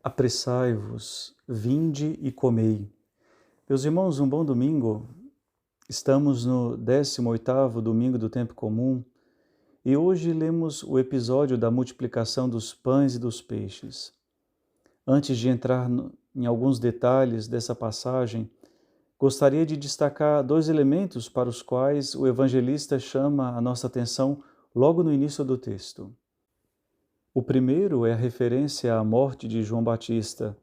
Apressai-vos, vinde e comei. Meus irmãos, um bom domingo. Estamos no 18º domingo do tempo comum e hoje lemos o episódio da multiplicação dos pães e dos peixes. Antes de entrar em alguns detalhes dessa passagem, gostaria de destacar dois elementos para os quais o evangelista chama a nossa atenção logo no início do texto. O primeiro é a referência à morte de João Batista,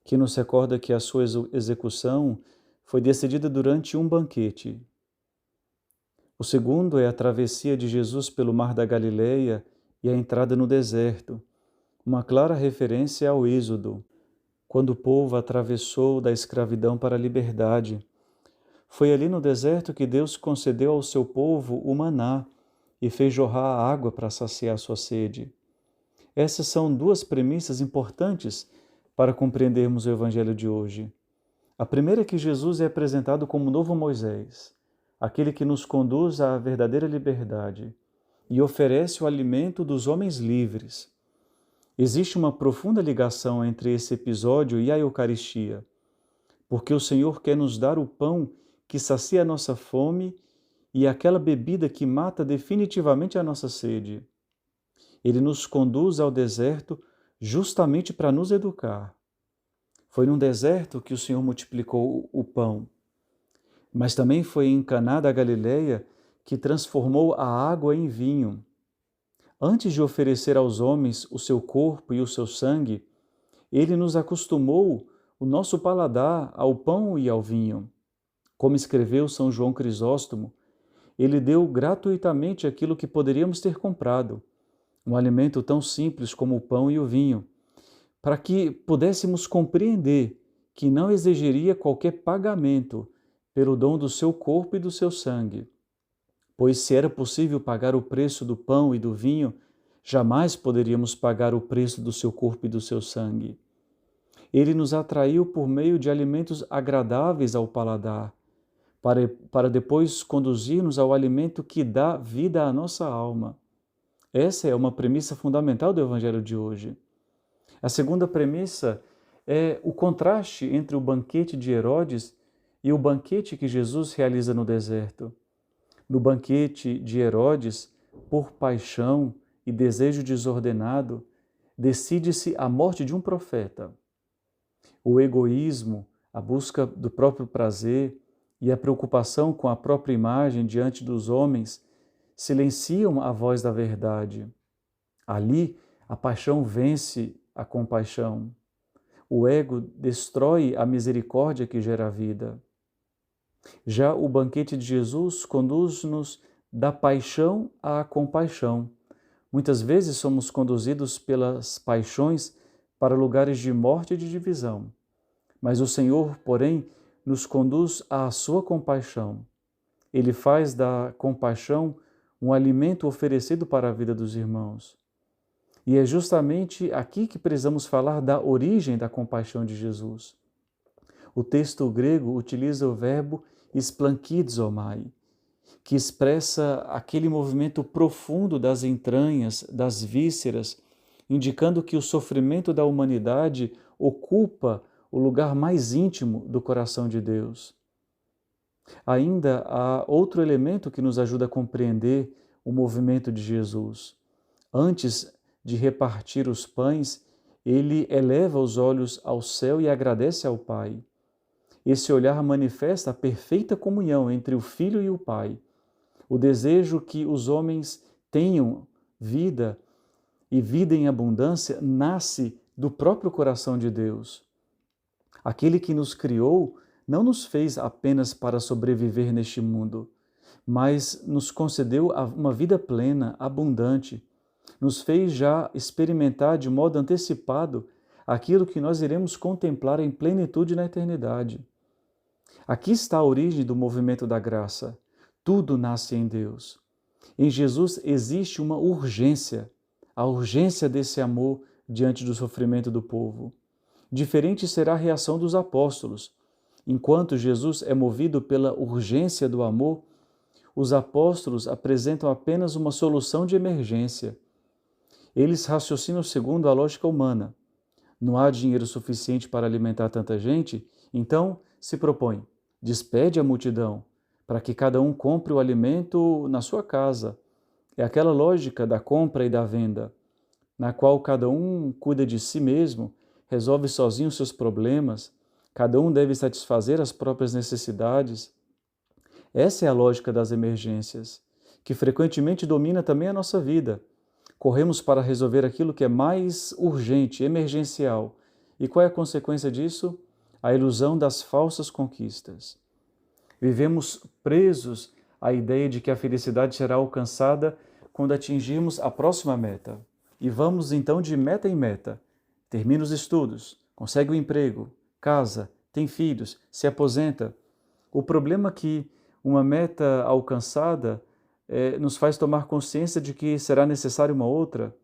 que nos recorda que a sua execução foi decidida durante um banquete. O segundo é a travessia de Jesus pelo Mar da Galileia e a entrada no deserto, uma clara referência ao Êxodo, quando o povo atravessou da escravidão para a liberdade. Foi ali no deserto que Deus concedeu ao seu povo o maná e fez jorrar a água para saciar sua sede. Essas são duas premissas importantes para compreendermos o Evangelho de hoje. A primeira é que Jesus é apresentado como o novo Moisés, aquele que nos conduz à verdadeira liberdade e oferece o alimento dos homens livres. Existe uma profunda ligação entre esse episódio e a Eucaristia, porque o Senhor quer nos dar o pão que sacia a nossa fome e aquela bebida que mata definitivamente a nossa sede. Ele nos conduz ao deserto justamente para nos educar. Foi num deserto que o Senhor multiplicou o pão, mas também foi em Caná da Galileia que transformou a água em vinho. Antes de oferecer aos homens o seu corpo e o seu sangue, ele nos acostumou o nosso paladar ao pão e ao vinho. Como escreveu São João Crisóstomo, ele deu gratuitamente aquilo que poderíamos ter comprado, um alimento tão simples como o pão e o vinho, para que pudéssemos compreender que não exigiria qualquer pagamento pelo dom do seu corpo e do seu sangue. Pois se era possível pagar o preço do pão e do vinho, jamais poderíamos pagar o preço do seu corpo e do seu sangue. Ele nos atraiu por meio de alimentos agradáveis ao paladar, para depois conduzir-nos ao alimento que dá vida à nossa alma. Essa é uma premissa fundamental do Evangelho de hoje. A segunda premissa é o contraste entre o banquete de Herodes e o banquete que Jesus realiza no deserto. No banquete de Herodes, por paixão e desejo desordenado, decide-se a morte de um profeta. O egoísmo, a busca do próprio prazer e a preocupação com a própria imagem diante dos homens silenciam a voz da verdade. Ali, a paixão vence a compaixão. O ego destrói a misericórdia que gera a vida. Já o banquete de Jesus conduz-nos da paixão à compaixão. Muitas vezes somos conduzidos pelas paixões para lugares de morte e de divisão. Mas o Senhor, porém, nos conduz à sua compaixão. Ele faz da compaixão um alimento oferecido para a vida dos irmãos. E é justamente aqui que precisamos falar da origem da compaixão de Jesus. O texto grego utiliza o verbo splanchizomai, que expressa aquele movimento profundo das entranhas, das vísceras, indicando que o sofrimento da humanidade ocupa o lugar mais íntimo do coração de Deus. Ainda há outro elemento que nos ajuda a compreender o movimento de Jesus. Antes de repartir os pães, ele eleva os olhos ao céu e agradece ao Pai. Esse olhar manifesta a perfeita comunhão entre o Filho e o Pai, o desejo que os homens tenham vida e vida em abundância nasce do próprio coração de Deus. Aquele que nos criou não nos fez apenas para sobreviver neste mundo, mas nos concedeu uma vida plena, abundante. Nos fez já experimentar de modo antecipado aquilo que nós iremos contemplar em plenitude na eternidade. Aqui está a origem do movimento da graça. Tudo nasce em Deus. Em Jesus existe uma urgência, a urgência desse amor diante do sofrimento do povo. Diferente será a reação dos apóstolos. Enquanto Jesus é movido pela urgência do amor, os apóstolos apresentam apenas uma solução de emergência. Eles raciocinam segundo a lógica humana. não há dinheiro suficiente para alimentar tanta gente, então se propõe, despede a multidão, para que cada um compre o alimento na sua casa. É aquela lógica da compra e da venda, na qual cada um cuida de si mesmo, resolve sozinho os seus problemas, cada um deve satisfazer as próprias necessidades. Essa é a lógica das emergências, que frequentemente domina também a nossa vida. Corremos para resolver aquilo que é mais urgente, emergencial. E qual é a consequência disso? A ilusão das falsas conquistas. Vivemos presos à ideia de que a felicidade será alcançada quando atingirmos a próxima meta. E vamos então de meta em meta. Termina os estudos, consegue um emprego, casa, tem filhos, se aposenta. O problema é que uma meta alcançada nos faz tomar consciência de que será necessária uma outra.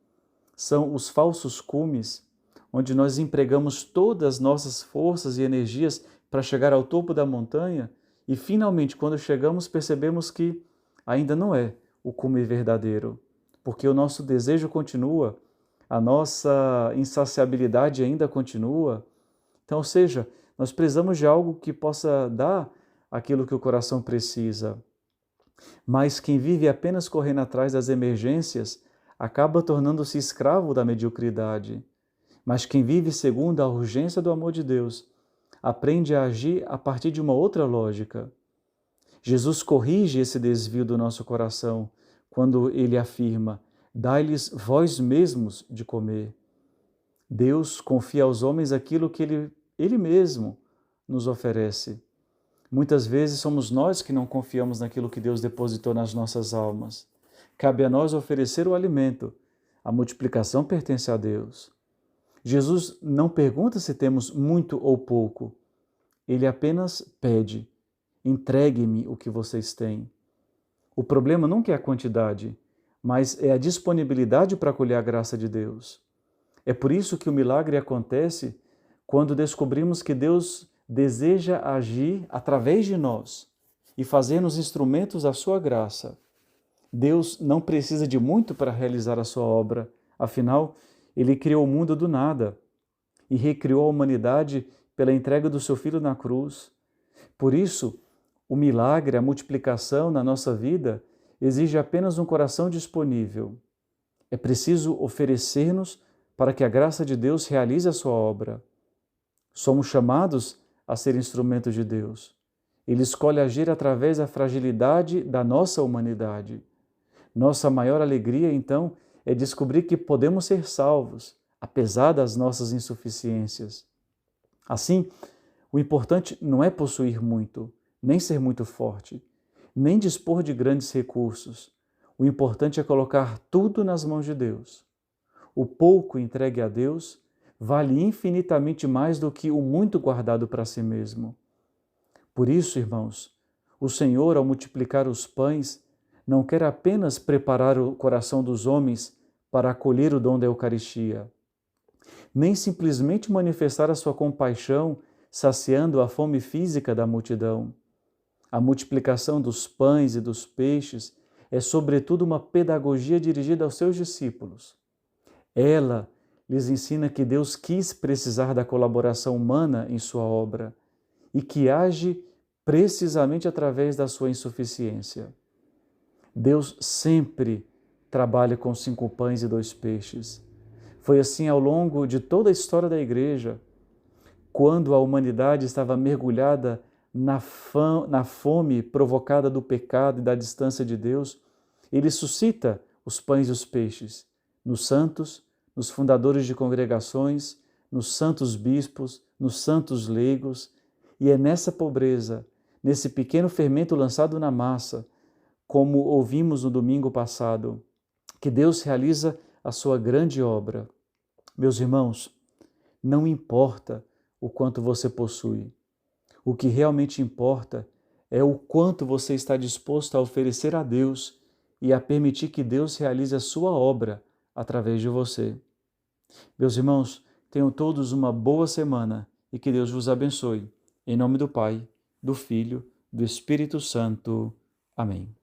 São os falsos cumes, onde nós empregamos todas as nossas forças e energias para chegar ao topo da montanha e finalmente, quando chegamos, percebemos que ainda não é o cume verdadeiro, porque o nosso desejo continua, a nossa insaciabilidade ainda continua. Então, ou seja, nós precisamos de algo que possa dar aquilo que o coração precisa. Mas quem vive apenas correndo atrás das emergências acaba tornando-se escravo da mediocridade. Mas quem vive segundo a urgência do amor de Deus aprende a agir a partir de uma outra lógica. Jesus corrige esse desvio do nosso coração quando ele afirma: dai-lhes vós mesmos de comer. Deus confia aos homens aquilo que ele mesmo nos oferece. Muitas vezes somos nós que não confiamos naquilo que Deus depositou nas nossas almas. Cabe a nós oferecer o alimento. A multiplicação pertence a Deus. Jesus não pergunta se temos muito ou pouco. Ele apenas pede: entregue-me o que vocês têm. O problema nunca é a quantidade, mas é a disponibilidade para acolher a graça de Deus. É por isso que o milagre acontece quando descobrimos que Deus deseja agir através de nós e fazer-nos instrumentos da sua graça. Deus não precisa de muito para realizar a sua obra, afinal, ele criou o mundo do nada e recriou a humanidade pela entrega do seu Filho na cruz. Por isso, o milagre, a multiplicação na nossa vida, exige apenas um coração disponível. É preciso oferecer-nos para que a graça de Deus realize a sua obra. Somos chamados a ser instrumentos de Deus. Ele escolhe agir através da fragilidade da nossa humanidade. Nossa maior alegria, então, é descobrir que podemos ser salvos, apesar das nossas insuficiências. Assim, o importante não é possuir muito, nem ser muito forte, nem dispor de grandes recursos. O importante é colocar tudo nas mãos de Deus. O pouco entregue a Deus vale infinitamente mais do que o muito guardado para si mesmo. Por isso, irmãos, o Senhor, ao multiplicar os pães, não quer apenas preparar o coração dos homens para acolher o dom da Eucaristia, nem simplesmente manifestar a sua compaixão, saciando a fome física da multidão. A multiplicação dos pães e dos peixes é, sobretudo, uma pedagogia dirigida aos seus discípulos. Ela lhes ensina que Deus quis precisar da colaboração humana em sua obra e que age precisamente através da sua insuficiência. Deus sempre trabalha com 5 pães e 2 peixes. Foi assim ao longo de toda a história da Igreja. Quando a humanidade estava mergulhada na fome provocada do pecado e da distância de Deus, Ele suscita os pães e os peixes nos santos, nos fundadores de congregações, nos santos bispos, nos santos leigos, e é nessa pobreza, nesse pequeno fermento lançado na massa, como ouvimos no domingo passado, que Deus realiza a sua grande obra. Meus irmãos, não importa o quanto você possui. O que realmente importa é o quanto você está disposto a oferecer a Deus e a permitir que Deus realize a sua obra através de você. Meus irmãos, tenham todos uma boa semana e que Deus vos abençoe. Em nome do Pai, do Filho, do Espírito Santo. Amém.